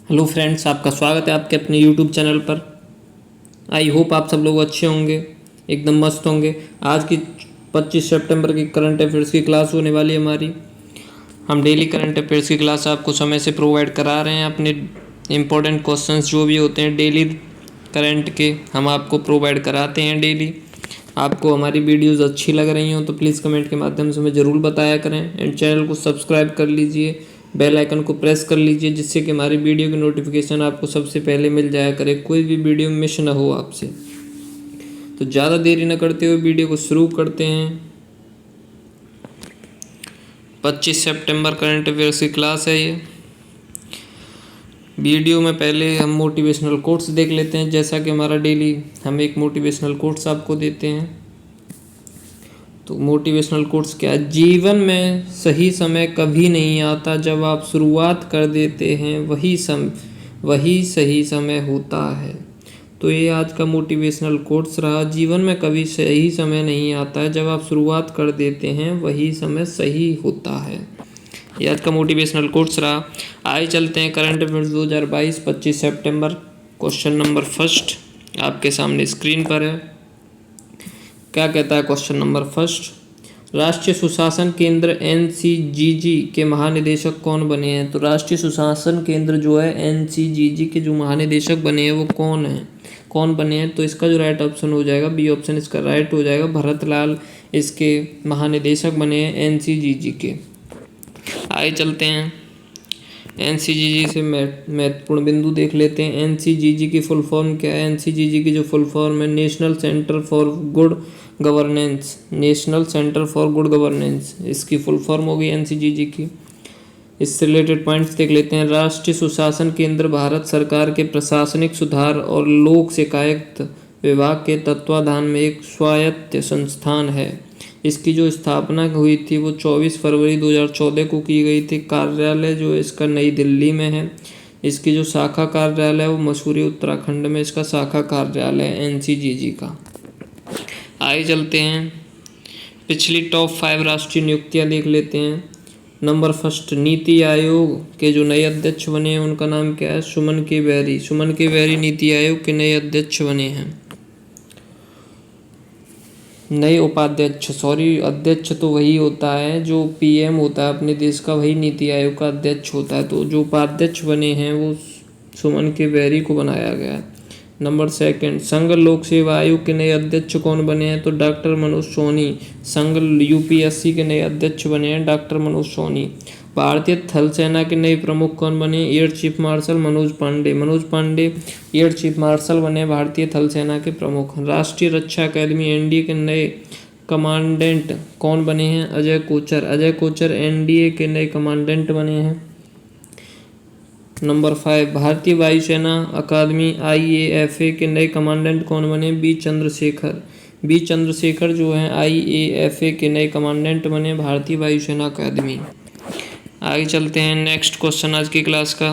Hello friends, आपका स्वागत है आपके अपने यूट्यूब चैनल पर। आई होप आप सब लोग अच्छे होंगे, एकदम मस्त होंगे। आज की 25 सितंबर की करंट अफेयर्स की क्लास होने वाली है हमारी। हम डेली करंट अफेयर्स की क्लास आपको समय से प्रोवाइड करा रहे हैं। अपने इम्पोर्टेंट क्वेश्चंस जो भी होते हैं डेली करंट के, हम आपको प्रोवाइड कराते हैं डेली। आपको हमारी वीडियोस अच्छी लग रही हो तो प्लीज़ कमेंट के माध्यम से हमें ज़रूर बताया करें। एंड चैनल को सब्सक्राइब कर लीजिए, बेल आइकन को प्रेस कर लीजिए, जिससे कि हमारी वीडियो की नोटिफिकेशन आपको सबसे पहले मिल जाया करे, कोई भी वीडियो मिस ना हो आपसे। तो ज़्यादा देरी न करते हुए वीडियो को शुरू करते हैं। 25 सितंबर करंट अफेयर्स की क्लास है ये। वीडियो में पहले हम मोटिवेशनल कोट्स देख लेते हैं। जैसा कि हमारा डेली हम एक मोटिवेशनल कोट्स आपको देते हैं। तो मोटिवेशनल कोट्स क्या है? जीवन में सही समय कभी नहीं आता, जब आप शुरुआत कर देते हैं वही सही समय होता है। तो ये आज का मोटिवेशनल कोट्स रहा। जीवन में कभी सही समय नहीं आता है, जब आप शुरुआत कर देते हैं वही समय सही होता है। ये आज का मोटिवेशनल कोट्स रहा। आइए चलते हैं करंट अफेयर्स 2022 25 सितंबर। क्वेश्चन नंबर फर्स्ट आपके सामने स्क्रीन पर है। क्या कहता है क्वेश्चन नंबर फर्स्ट? राष्ट्रीय सुशासन केंद्र NCGG के महानिदेशक कौन बने हैं? तो राष्ट्रीय सुशासन केंद्र जो है NCGG के जो महानिदेशक बने हैं वो कौन बने हैं? तो इसका जो राइट ऑप्शन हो जाएगा, बी ऑप्शन इसका राइट हो जाएगा। भरत लाल इसके महानिदेशक बने हैं NCGG के। आगे चलते हैं, NCGG से महत्वपूर्ण बिंदु देख लेते हैं। NCGG की फुल फॉर्म क्या है? NCGG की जो फुल फॉर्म है national centre for good governance. National centre for good governance इसकी फुल फॉर्म होगी NCGG की। इससे रिलेटेड पॉइंट्स देख लेते हैं। राष्ट्रीय सुशासन केंद्र भारत सरकार के प्रशासनिक सुधार और लोक शिकायत विभाग के तत्वाधान में एक स्वायत्त संस्थान है। इसकी जो स्थापना हुई थी वो 24 फरवरी 2014 को की गई थी। कार्यालय जो इसका नई दिल्ली में है। इसकी जो शाखा कार्यालय है वो मसूरी उत्तराखंड में इसका शाखा कार्यालय है NCGG का। आगे चलते हैं, पिछली टॉप 5 राष्ट्रीय नियुक्तियां देख लेते हैं। नंबर फर्स्ट, नीति आयोग के जो नए अध्यक्ष बने हैं उनका नाम क्या है? सुमन के बेरी। सुमन के बेरी नीति आयोग के नए अध्यक्ष बने हैं। नए उपाध्यक्ष, अध्यक्ष तो वही होता है जो PM होता है अपने देश का, वही नीति आयोग का अध्यक्ष होता है। तो जो उपाध्यक्ष बने हैं वो सुमन के बेरी को बनाया गया है। नंबर सेकंड, संघ लोक सेवा आयोग के नए अध्यक्ष कौन बने हैं? तो डॉक्टर मनोज सोनी। संघ UPSC के नए अध्यक्ष बने हैं डॉक्टर मनोज सोनी। भारतीय थल सेना के नए प्रमुख कौन बने? Air chief marshal Manoj Pande. Manoj Pande air chief marshal बने भारतीय थल सेना के प्रमुख। राष्ट्रीय रक्षा अकादमी NDA के नए कमांडेंट कौन बने हैं? अजय कोचर। अजय कोचर NDA के नए कमांडेंट बने हैं। नंबर 5, भारतीय वायुसेना अकादमी IAFA के नए कमांडेंट कौन बने? बी चंद्रशेखर। बी चंद्रशेखर जो हैं IAFA के नए कमांडेंट बने भारतीय वायुसेना अकादमी। आगे चलते हैं, नेक्स्ट क्वेश्चन आज की क्लास का।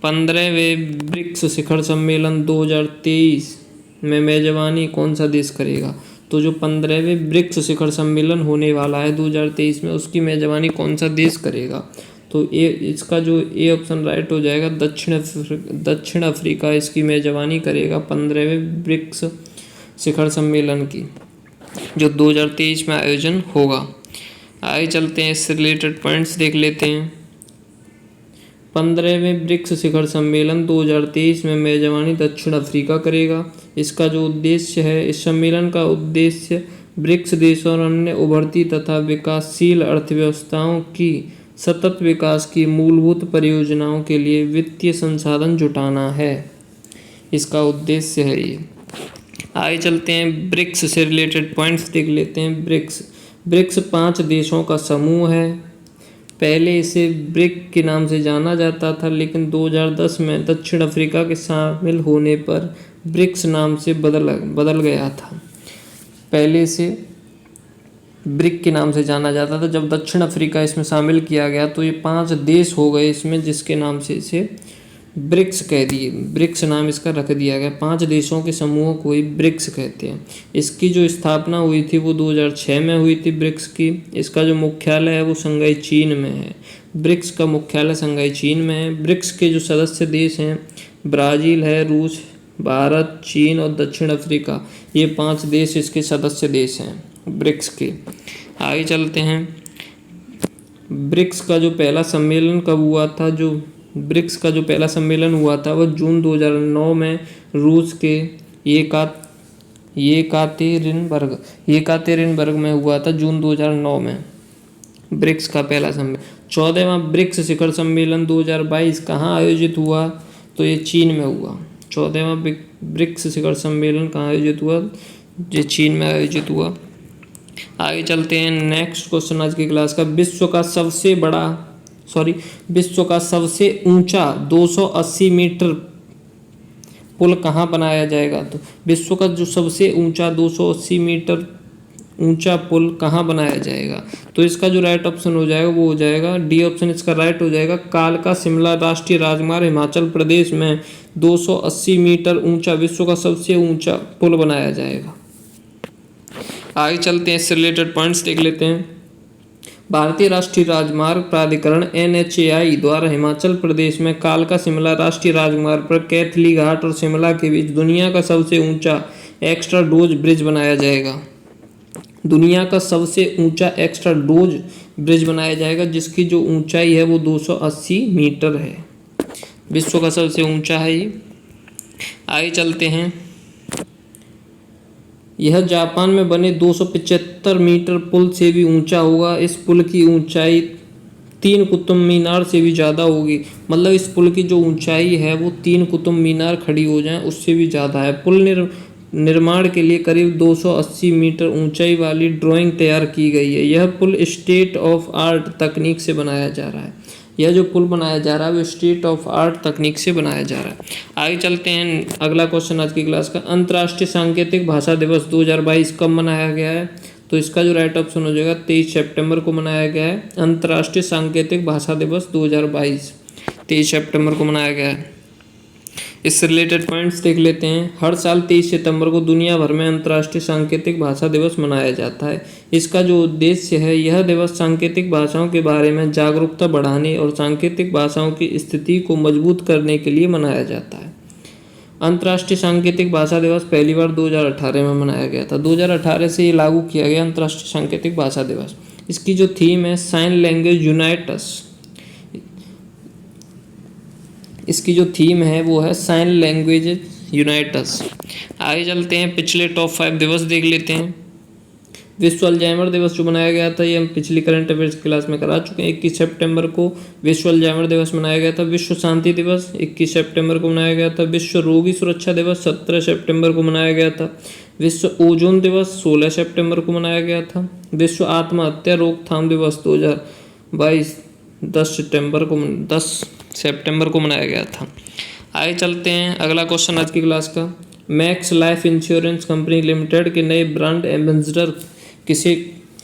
15वें ब्रिक्स शिखर सम्मेलन 2023 में मेजबानी कौन सा देश करेगा? तो जो 15वें ब्रिक्स शिखर सम्मेलन होने वाला है 2023 में, उसकी मेजबानी कौन सा देश करेगा? तो इसका जो ए ऑप्शन राइट हो जाएगा, दक्षिण अफ्रीका इसकी मेजबानी करेगा 15वें ब्रिक्स शिखर सम्मेलन की, जो 2023 में आयोजन होगा। आगे चलते हैं, इससे रिलेटेड पॉइंट्स देख लेते हैं। 15वें ब्रिक्स शिखर सम्मेलन 2023 में मेजबानी दक्षिण अफ्रीका करेगा। इसका जो उद्देश्य है, इस सम्मेलन का उद्देश्य ब्रिक्स देशों और अन्य उभरती तथा विकासशील अर्थव्यवस्थाओं की सतत विकास की मूलभूत परियोजनाओं के लिए वित्तीय संसाधन जुटाना है। इसका उद्देश्य है ये। आगे चलते हैं, ब्रिक्स से रिलेटेड पॉइंट्स देख लेते हैं। ब्रिक्स 5 देशों का समूह है। पहले इसे ब्रिक के नाम से जाना जाता था, लेकिन 2010 में दक्षिण अफ्रीका के शामिल होने पर ब्रिक्स नाम से बदल गया था। पहले इसे ब्रिक के नाम से जाना जाता था, जब दक्षिण अफ्रीका इसमें शामिल किया गया तो ये 5 देश हो गए इसमें, जिसके नाम से इसे ब्रिक्स कह दिए। ब्रिक्स नाम इसका रख दिया गया। 5 देशों के समूह को ही ब्रिक्स कहते हैं। इसकी जो स्थापना हुई थी वो 2006 में हुई थी ब्रिक्स की। इसका जो मुख्यालय है वो शंघाई चीन में है। ब्रिक्स का मुख्यालय शंघाई चीन में है। ब्रिक्स के जो सदस्य देश हैं ब्राज़ील है, रूस, भारत, चीन और दक्षिण अफ्रीका, ये 5 देश इसके सदस्य देश हैं ब्रिक्स के। आगे चलते हैं। ब्रिक्स का जो पहला सम्मेलन कब हुआ था? जो ब्रिक्स का जो पहला सम्मेलन हुआ था वह जून 2009 में रूस के येकातेरिनबर्ग में हुआ था, जून 2009 में ब्रिक्स का पहला सम्मेलन। 14वां ब्रिक्स शिखर सम्मेलन 2022 कहाँ आयोजित हुआ? तो ये चीन में हुआ। 14वां ब्रिक्स शिखर सम्मेलन कहाँ आयोजित हुआ? ये चीन में आयोजित हुआ। आगे चलते हैं। नेक्स्ट क्वेश्चन आज की क्लास का, विश्व का सबसे ऊंचा 280 मीटर पुल कहाँ बनाया जाएगा? तो विश्व का जो सबसे ऊंचा 280 मीटर ऊंचा पुल कहाँ बनाया जाएगा? तो इसका जो राइट ऑप्शन हो जाएगा वो हो जाएगा डी ऑप्शन इसका राइट हो जाएगा। कालका शिमला राष्ट्रीय राजमार्ग हिमाचल प्रदेश में 280 मीटर ऊंचा विश्व का सबसे ऊंचा पुल बनाया जाएगा। आगे चलते हैं, इससे रिलेटेड पॉइंट्स देख लेते हैं। भारतीय राष्ट्रीय राजमार्ग प्राधिकरण NHAI द्वारा हिमाचल प्रदेश में कालका शिमला राष्ट्रीय राजमार्ग पर कैथली घाट और शिमला के बीच दुनिया का सबसे ऊंचा एक्स्ट्रा डोज ब्रिज बनाया जाएगा। दुनिया का सबसे ऊंचा एक्स्ट्रा डोज ब्रिज बनाया जाएगा, जिसकी जो ऊंचाई है वो 280 मीटर है। विश्व का सबसे ऊंचा है ये। आगे चलते हैं। यह जापान में बने 275 मीटर पुल से भी ऊंचा होगा। इस पुल की ऊंचाई 3 कुतुब मीनार से भी ज़्यादा होगी। मतलब इस पुल की जो ऊंचाई है वो 3 कुतुब मीनार खड़ी हो जाएं उससे भी ज़्यादा है। पुल निर्माण के लिए करीब 280 मीटर ऊंचाई वाली ड्राइंग तैयार की गई है। यह पुल स्टेट ऑफ आर्ट तकनीक से बनाया जा रहा है। यह जो पुल बनाया जा रहा है वो स्टेट ऑफ आर्ट तकनीक से बनाया जा रहा है। आगे चलते हैं। अगला क्वेश्चन आज की क्लास का, अंतर्राष्ट्रीय सांकेतिक भाषा दिवस 2022 कब मनाया गया है? तो इसका जो राइट ऑप्शन हो जाएगा 23 सितंबर को मनाया गया है। अंतर्राष्ट्रीय सांकेतिक भाषा दिवस 2022 23 सितंबर को मनाया गया है। इससे रिलेटेड पॉइंट्स देख लेते हैं। हर साल 23 सितंबर को दुनिया भर में अंतर्राष्ट्रीय सांकेतिक भाषा दिवस मनाया जाता है। इसका जो उद्देश्य है, यह दिवस सांकेतिक भाषाओं के बारे में जागरूकता बढ़ाने और सांकेतिक भाषाओं की स्थिति को मजबूत करने के लिए मनाया जाता है। अंतर्राष्ट्रीय सांकेतिक भाषा दिवस पहली बार 2018 में मनाया गया था। 2018 से ये लागू किया गया अंतर्राष्ट्रीय सांकेतिक भाषा दिवस। इसकी जो थीम है साइन लैंग्वेज यूनाइट अस। इसकी जो थीम है वो है साइन लैंग्वेज यूनाइट अस। आगे चलते हैं, पिछले टॉप 5 दिवस देख लेते हैं। विश्व अल्जाइमर दिवस जो मनाया गया था ये हम पिछली करंट अफेयर्स क्लास में करा चुके हैं। 21 सितंबर को विश्व अल्जाइमर दिवस मनाया गया था। विश्व शांति दिवस 21 सितंबर को मनाया गया था। विश्व रोगी सुरक्षा दिवस 17 सितंबर को मनाया गया था। विश्व ओजोन दिवस 16 सितंबर को मनाया गया था। विश्व आत्महत्या रोकथाम दिवस 2022 10 सितंबर को मनाया गया था। आगे चलते हैं। अगला क्वेश्चन आज की क्लास का, max Life Insurance Company Limited के नए ब्रांड एम्बेसडर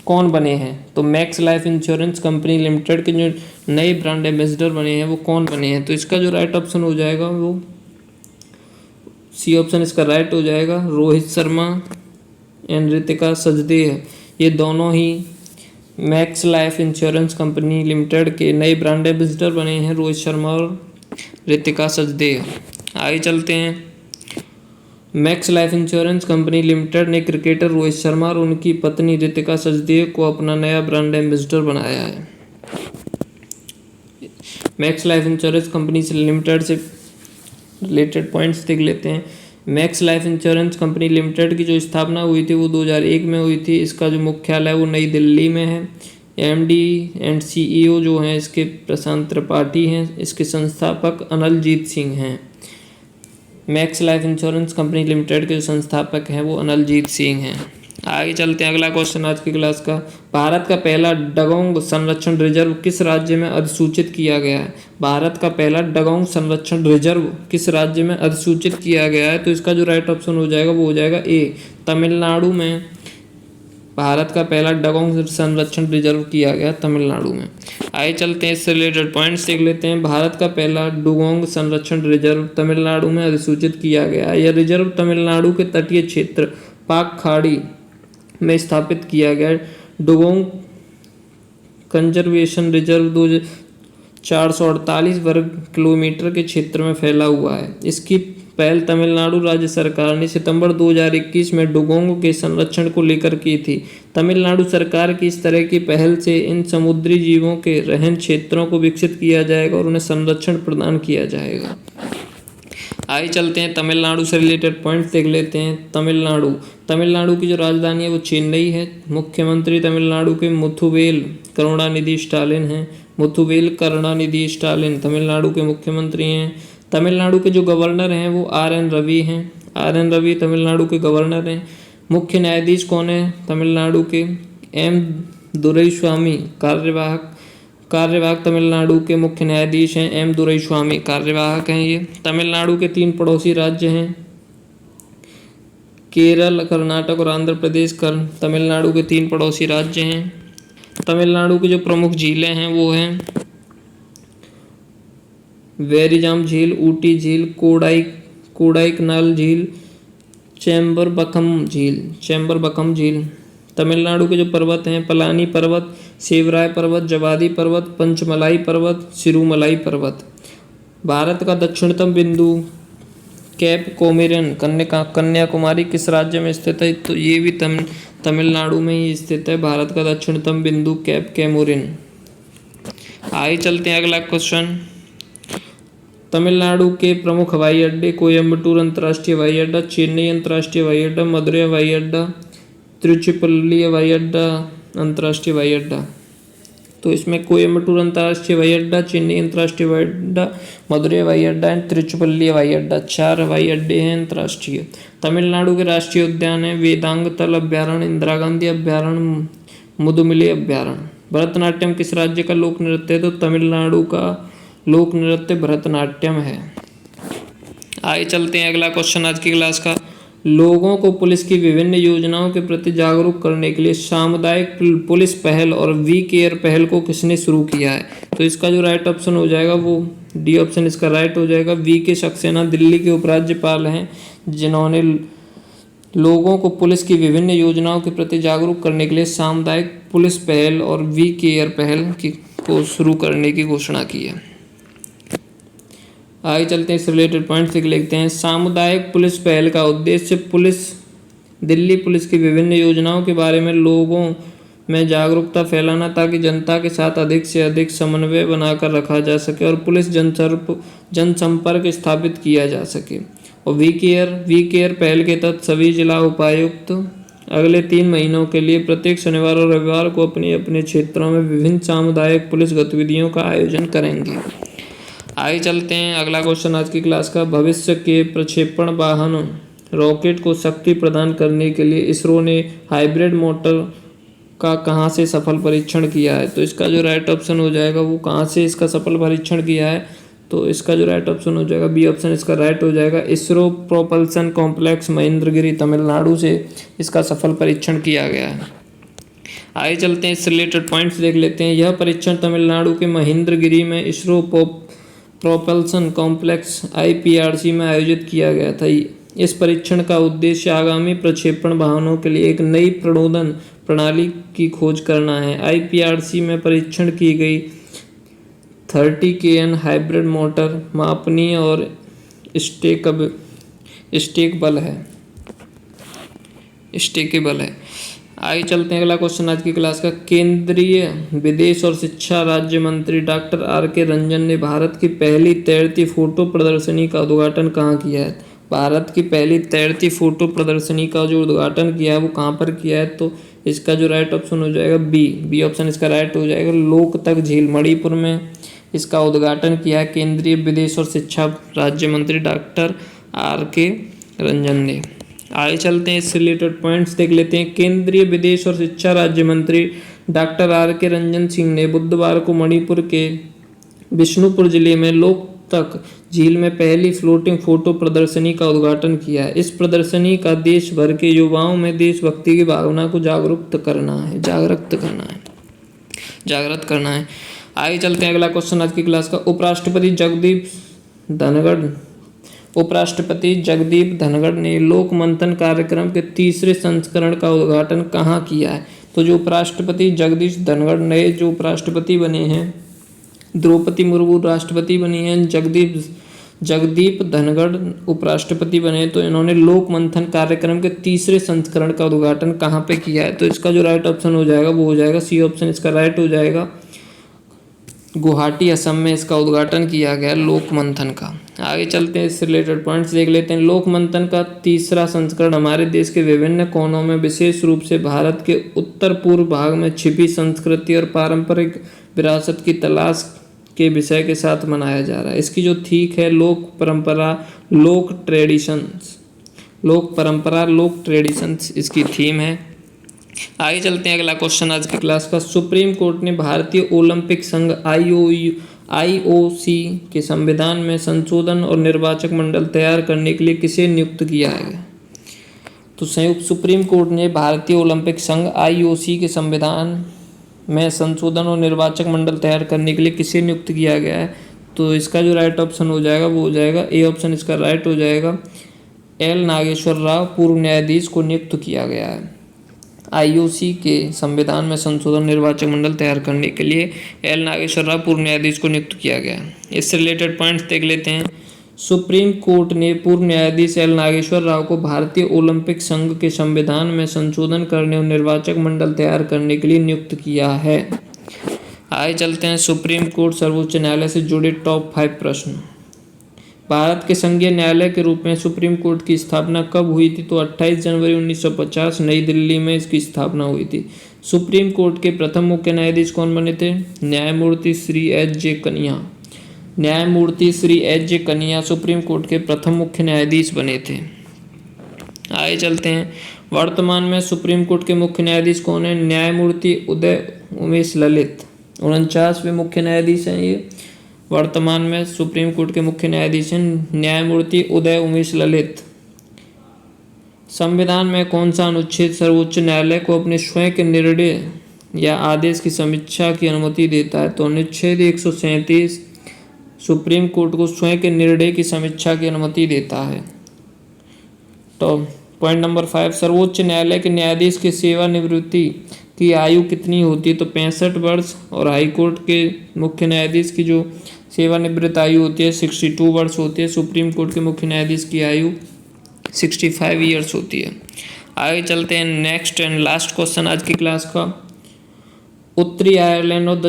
कौन बने हैं? तो max Life Insurance Company Limited के जो नए ब्रांड एम्बेसडर बने हैं वो कौन बने हैं? तो इसका जो राइट ऑप्शन हो जाएगा वो सी ऑप्शन इसका राइट हो जाएगा। रोहित शर्मा एंड रितिका सचदेव, ये दोनों ही Max Life Insurance Company Limited के नए ब्रांड एम्बेसडर बने हैं, रोहित शर्मा और रितिका सचदेव। आगे चलते हैं। Max Life Insurance Company limited ने क्रिकेटर रोहित शर्मा और उनकी पत्नी रितिका सचदेव को अपना नया ब्रांड एम्बेसडर बनाया है। मैक्स लाइफ इंश्योरेंस कंपनी से लिमिटेड से रिलेटेड पॉइंट्स देख लेते हैं। Max Life Insurance Company limited की जो स्थापना हुई थी वो 2001 में हुई थी। इसका जो मुख्यालय है वो नई दिल्ली में है। MD एंड CEO जो हैं इसके प्रशांत त्रिपाठी हैं। इसके संस्थापक अनलजीत सिंह हैं। Max Life Insurance Company Limited के जो संस्थापक हैं वो अनलजीत सिंह हैं। आगे चलते हैं। अगला क्वेश्चन आज की क्लास का, भारत का पहला डगोंग संरक्षण रिजर्व किस राज्य में अधिसूचित किया गया है? भारत का पहला डगोंग संरक्षण रिजर्व किस राज्य में अधिसूचित किया गया है? तो इसका जो राइट ऑप्शन हो जाएगा वो हो जाएगा ए, तमिलनाडु में भारत का पहला डगोंग संरक्षण रिजर्व किया गया तमिलनाडु में। आगे चलते हैं, इससे रिलेटेड पॉइंट्स देख लेते हैं। भारत का पहला डुगोंग संरक्षण रिजर्व तमिलनाडु में अधिसूचित किया गया है। यह रिजर्व तमिलनाडु के तटीय क्षेत्र पाक खाड़ी में स्थापित किया गया। डुगोंग कंजर्वेशन रिजर्व 448 वर्ग किलोमीटर के क्षेत्र में फैला हुआ है। इसकी पहल तमिलनाडु राज्य सरकार ने सितंबर 2021 में डुगोंग के संरक्षण को लेकर की थी। तमिलनाडु सरकार की इस तरह की पहल से इन समुद्री जीवों के रहन क्षेत्रों को विकसित किया जाएगा और उन्हें संरक्षण प्रदान किया जाएगा। आइए चलते हैं तमिलनाडु से रिलेटेड पॉइंट्स देख लेते हैं। तमिलनाडु की जो राजधानी है वो चेन्नई है। मुख्यमंत्री तमिलनाडु के मुथुवेल करुणानिधि स्टालिन हैं। मुथुवेल करुणानिधि स्टालिन तमिलनाडु के मुख्यमंत्री हैं। तमिलनाडु के जो गवर्नर हैं वो आर.एन. रवि हैं। आर.एन. रवि तमिलनाडु के गवर्नर हैं। मुख्य न्यायाधीश कौन है तमिलनाडु के? एम. दुरईस्वामी कार्यवाहक तमिलनाडु के मुख्य न्यायाधीश हैं। एम. दुरईस्वामी कार्यवाहक हैं ये। तमिलनाडु के 3 पड़ोसी राज्य हैं, केरल, कर्नाटक और आंध्र प्रदेश। तमिलनाडु के 3 पड़ोसी राज्य हैं। तमिलनाडु की जो प्रमुख झीलें हैं वो हैं वेरिजाम झील, ऊटी झील, कोडाईकनाल झील, चेम्बरबकम झील। तमिलनाडु के जो पर्वत हैं पलानी पर्वत, सेवराय पर्वत, जवादी पर्वत, पंचमलाई पर्वत, सिरुमलाई पर्वत। भारत का दक्षिणतम बिंदु कैप कोमोरिन कन्याकुमारी किस राज्य में स्थित है? तो ये भी तमिलनाडु में ही स्थित है। भारत का दक्षिणतम बिंदु कैप कोमोरिन। आइए चलते हैं अगला क्वेश्चन। तमिलनाडु के प्रमुख हवाई अड्डे कोयम्बटूर अंतर्राष्ट्रीय हवाई अड्डा, चेन्नई अंतर्राष्ट्रीय हवाई अड्डा, मदुरै हवाई अड्डा, तिरुचिरापल्ली हवाई अड्डा अंतर्राष्ट्रीय हवाई अड्डा। तो इसमें कोयम्बटूर अंतर्राष्ट्रीय हवाई अड्डा, चेन्नई अंतर्राष्ट्रीय हवाई अड्डा, मदुरै हवाई अड्डा एंड तिरुचिरापल्ली हवाई अड्डा, 4 हवाई अड्डे हैं अंतर्राष्ट्रीय। तमिलनाडु के राष्ट्रीय उद्यान है वेदांगतल अभ्यारण्य, इंदिरा गांधी अभ्यारण्य, मुदुमलाई अभ्यारण्य। भरतनाट्यम किस राज्य का लोक नृत्य है? तो तमिलनाडु का लोक नृत्य भरतनाट्यम है। आइए चलते हैं अगला क्वेश्चन आज की क्लास का। लोगों को पुलिस की विभिन्न योजनाओं के प्रति जागरूक करने के लिए सामुदायिक पुलिस पहल और वी केयर पहल को किसने शुरू किया है? तो इसका जो राइट ऑप्शन हो जाएगा वो डी ऑप्शन इसका राइट हो जाएगा। वी के सक्सेना दिल्ली के उपराज्यपाल हैं जिन्होंने लोगों को पुलिस की विभिन्न योजनाओं के प्रति जागरूक करने के लिए सामुदायिक पुलिस पहल और वी केयर पहल को शुरू करने की घोषणा की है। आगे चलते हैं इस रिलेटेड पॉइंट से लिखते हैं। सामुदायिक पुलिस पहल का उद्देश्य दिल्ली पुलिस की विभिन्न योजनाओं के बारे में लोगों में जागरूकता फैलाना ताकि जनता के साथ अधिक से अधिक समन्वय बनाकर रखा जा सके और पुलिस जनसंपर्क स्थापित किया जा सके। और वी केयर पहल के तहत सभी जिला उपायुक्त अगले 3 महीनों के लिए प्रत्येक शनिवार और रविवार को अपने अपने क्षेत्रों में विभिन्न सामुदायिक पुलिस गतिविधियों का आयोजन करेंगे। आगे चलते हैं अगला क्वेश्चन आज की क्लास का। भविष्य के प्रक्षेपण वाहन रॉकेट को शक्ति प्रदान करने के लिए इसरो ने हाइब्रिड मोटर का कहां से सफल परीक्षण किया है? तो इसका जो राइट ऑप्शन हो जाएगा वो कहां से इसका सफल परीक्षण किया है? तो इसका जो राइट ऑप्शन हो जाएगा बी ऑप्शन इसका राइट हो जाएगा। इसरो प्रोपल्सन कॉम्प्लेक्स महेंद्रगिरी तमिलनाडु से इसका सफल परीक्षण किया गया है। आगे चलते हैं इस रिलेटेड पॉइंट्स देख लेते हैं। यह परीक्षण तमिलनाडु के महेंद्रगिरी में इसरो प्रोपल्सन कॉम्प्लेक्स IPRC में आयोजित किया गया था। इस परीक्षण का उद्देश्य आगामी प्रक्षेपण वाहनों के लिए एक नई प्रणोदन प्रणाली की खोज करना है। IPRC में परीक्षण की गई 30 kN हाइब्रिड मोटर मापनीय और स्टेकेबल है। आगे चलते हैं अगला क्वेश्चन आज की क्लास का। केंद्रीय विदेश और शिक्षा राज्य मंत्री डॉक्टर R.K. रंजन ने भारत की पहली तैरती फोटो प्रदर्शनी का उद्घाटन कहाँ किया है? भारत की पहली तैरती फोटो प्रदर्शनी का जो उद्घाटन किया है वो कहाँ पर किया है? तो इसका जो राइट ऑप्शन हो जाएगा बी ऑप्शन इसका राइट हो जाएगा। लोकतक झील मणिपुर में इसका उद्घाटन किया है केंद्रीय विदेश और शिक्षा राज्य मंत्री डॉक्टर R.K. रंजन ने। आगे चलते हैं इस रिलेटेड पॉइंट्स देख लेते हैं। केंद्रीय विदेश और शिक्षा राज्य मंत्री डॉक्टर R.K. रंजन सिंह ने बुधवार को मणिपुर के बिष्णुपुर जिले में लोकतक झील में पहली फ्लोटिंग फोटो प्रदर्शनी का उद्घाटन किया है। इस प्रदर्शनी का देश भर के युवाओं में देशभक्ति की भावना को जागरूक करना है। आगे चलते हैं अगला क्वेश्चन आज की क्लास का। उपराष्ट्रपति जगदीप धनखड़ ने लोक मंथन कार्यक्रम के 3रे संस्करण का उद्घाटन कहाँ किया है? तो जो उपराष्ट्रपति जगदीप धनखड़ नए जो उपराष्ट्रपति बने हैं द्रौपदी मुर्मू राष्ट्रपति बनी हैं, जगदीप धनखड़ उपराष्ट्रपति बने। तो इन्होंने लोक मंथन कार्यक्रम के तीसरे संस्करण का उद्घाटन कहाँ पे किया है? तो इसका जो राइट ऑप्शन हो जाएगा वो हो जाएगा सी ऑप्शन इसका राइट हो जाएगा। गुवाहाटी असम में इसका उद्घाटन किया गया लोक मंथन का। आगे चलते हैं, इससे रिलेटेड पॉइंट्स देख लेते हैं। लोक मंथन का तीसरा संस्करण हमारे देश के विभिन्न कोनों में, विशेष रूप से भारत के उत्तर पूर्व भाग में छिपी संस्कृति और पारंपरिक विरासत की तलाश के विषय के साथ मनाया जा रहा है। इसकी जो थीम है लोक परंपरा लोक ट्रेडिशंस इसकी थीम है। आगे चलते हैं, अगला क्वेश्चन आज की क्लास का। सुप्रीम कोर्ट ने भारतीय ओलंपिक संघ IOC के संविधान में संशोधन और निर्वाचक मंडल तैयार करने के लिए किसे नियुक्त किया है? तो संयुक्त सुप्रीम कोर्ट ने भारतीय ओलंपिक संघ IOC के संविधान में संशोधन और निर्वाचक मंडल तैयार करने के लिए किसे नियुक्त किया गया है? तो इसका जो राइट ऑप्शन हो जाएगा वो हो जाएगा ए ऑप्शन इसका राइट हो जाएगा। एल नागेश्वर राव पूर्व न्यायाधीश को नियुक्त किया गया है। IOC के संविधान में संशोधन निर्वाचक मंडल तैयार करने के लिए एल नागेश्वर राव पूर्व न्यायाधीश को नियुक्त किया गया है। इससे रिलेटेड पॉइंट्स देख लेते हैं। सुप्रीम कोर्ट ने पूर्व न्यायाधीश एल नागेश्वर राव को भारतीय ओलंपिक संघ के संविधान में संशोधन करने और निर्वाचक मंडल तैयार करने के लिए नियुक्त किया है। आगे चलते हैं, सुप्रीम कोर्ट सर्वोच्च न्यायालय से जुड़े टॉप 5 प्रश्न। भारत के संघीय न्यायालय के रूप में सुप्रीम कोर्ट की स्थापना कब हुई थी? तो 28 जनवरी 1950 नई दिल्ली में इसकी स्थापना हुई थी। सुप्रीम कोर्ट के प्रथम मुख्य न्यायाधीश कौन बने थे? न्यायमूर्ति श्री एच.जे. कन्या। न्यायमूर्ति श्री एच.जे. कन्या सुप्रीम कोर्ट के प्रथम मुख्य न्यायाधीश बने थे। आगे चलते हैं, वर्तमान में सुप्रीम कोर्ट के मुख्य न्यायाधीश कौन है? न्यायमूर्ति उदय उमेश ललित 49वें मुख्य न्यायाधीश हैं ये। वर्तमान में सुप्रीम कोर्ट के मुख्य न्यायाधीश हैं न्यायमूर्ति उदय उमेश ललित। संविधान में कौन सा अनुच्छेद सर्वोच्च न्यायालय को अपने स्वयं के निर्णय या आदेश की समीक्षा की अनुमति देता है? तो अनुच्छेद 137 सुप्रीम कोर्ट को स्वयं के निर्णय की समीक्षा की अनुमति देता है। तो पॉइंट नंबर 5, सर्वोच्च न्यायालय के न्यायाधीश की सेवानिवृत्ति की आयु कितनी होती है? तो 65 वर्ष। और हाई कोर्ट के मुख्य न्यायाधीश की जो सेवानिवृत्त आयु होती है 62 वर्ष होती है। सुप्रीम कोर्ट के मुख्य न्यायाधीश की आयु 65 ईयर्स होती है। आगे चलते हैं, नेक्स्ट एंड लास्ट क्वेश्चन आज की क्लास का। उत्तरी आयरलैंड और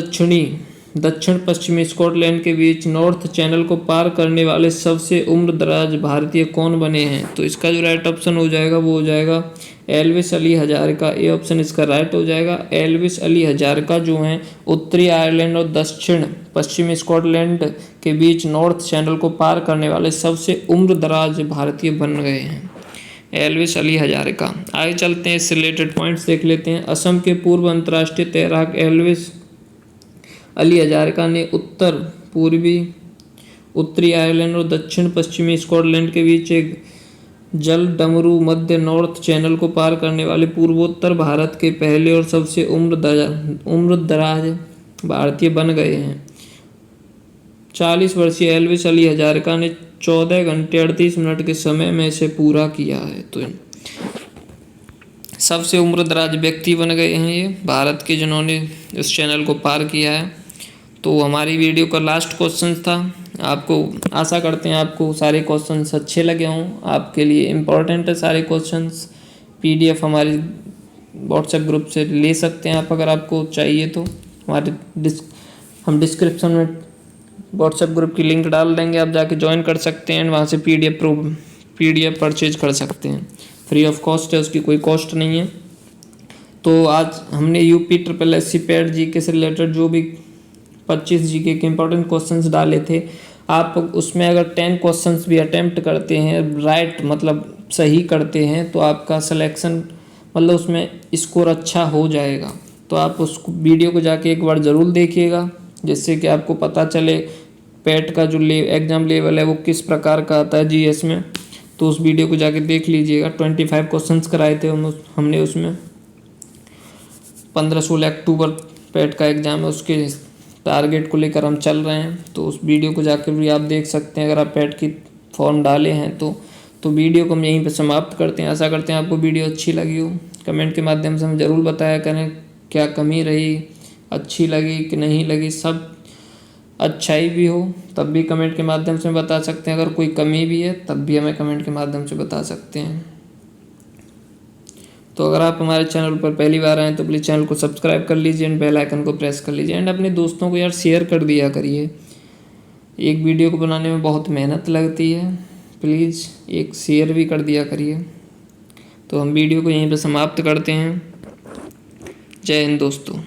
दक्षिण पश्चिमी स्कॉटलैंड के बीच नॉर्थ चैनल को पार करने वाले सबसे उम्रदराज भारतीय कौन बने हैं? तो इसका जो राइट ऑप्शन हो जाएगा वो हो जाएगा Elvis Ali Hazarika. A option इसका राइट हो जाएगा। एल्विस अली हजारिका जो हैं उत्तरी आयरलैंड और दक्षिण पश्चिमी स्कॉटलैंड के बीच नॉर्थ चैनल को पार करने वाले सबसे उम्रदराज भारतीय बन गए हैं, एल्विस अली हजारिका। आगे चलते हैं, इससे रिलेटेड पॉइंट्स देख लेते हैं। असम के पूर्व अंतर्राष्ट्रीय तैराक एल्विस अली हजारिका ने उत्तर पूर्वी उत्तरी आयरलैंड और दक्षिण पश्चिमी स्कॉटलैंड के बीच एक जल डमरू मध्य नॉर्थ चैनल को पार करने वाले पूर्वोत्तर भारत के पहले और सबसे उम्रदराज भारतीय बन गए हैं। 40 वर्षीय एल्विस अली हजारिका ने 14 घंटे 38 मिनट के समय में इसे पूरा किया है। तो सबसे उम्रदराज व्यक्ति बन गए हैं ये भारत के, जिन्होंने इस चैनल को पार किया है। तो हमारी वीडियो का लास्ट क्वेश्चन था। आपको आशा करते हैं आपको सारे क्वेश्चंस अच्छे लगे हों, आपके लिए इम्पोर्टेंट है सारे क्वेश्चंस। PDF हमारे व्हाट्सएप ग्रुप से ले सकते हैं आप, अगर आपको चाहिए तो। हम डिस्क्रिप्शन में व्हाट्सएप ग्रुप की लिंक डाल देंगे, आप जाके ज्वाइन कर सकते हैं, वहाँ से PDF परचेज कर सकते हैं। फ्री ऑफ कॉस्ट है, उसकी कोई कॉस्ट नहीं है। तो आज हमने UPSSC पैड GK से रिलेटेड जो भी 25 GK के इंपॉर्टेंट क्वेश्चंस डाले थे, आप उसमें अगर 10 क्वेश्चंस भी अटेम्प्ट करते हैं, राइट मतलब सही करते हैं, तो आपका सिलेक्शन मतलब उसमें स्कोर अच्छा हो जाएगा। तो आप उस वीडियो को जाके एक बार ज़रूर देखिएगा, जिससे कि आपको पता चले पैट का जो एग्ज़ाम लेवल है वो किस प्रकार का आता है GS में। तो उस वीडियो को जाके देख लीजिएगा। 25 क्वेश्चंस कराए थे हमने उसमें। 15-16 अक्टूबर पैट का एग्ज़ाम है, उसके टारगेट को लेकर हम चल रहे हैं। तो उस वीडियो को जाकर भी आप देख सकते हैं, अगर आप पैट की फॉर्म डाले हैं तो वीडियो को हम यहीं पर समाप्त करते हैं। आशा करते हैं आपको वीडियो अच्छी लगी हो। कमेंट के माध्यम से हमें ज़रूर बताया करें क्या कमी रही, अच्छी लगी कि नहीं लगी। सब अच्छाई भी हो तब भी कमेंट के माध्यम से बता सकते हैं, अगर कोई कमी भी है तब भी हमें कमेंट के माध्यम से बता सकते हैं। तो अगर आप हमारे चैनल पर पहली बार आए तो प्लीज़ चैनल को सब्सक्राइब कर लीजिए एंड बेल आइकन को प्रेस कर लीजिए एंड अपने दोस्तों को यार शेयर कर दिया करिए। एक वीडियो को बनाने में बहुत मेहनत लगती है, प्लीज़ एक शेयर भी कर दिया करिए। तो हम वीडियो को यहीं पर समाप्त करते हैं। जय हिंद दोस्तों।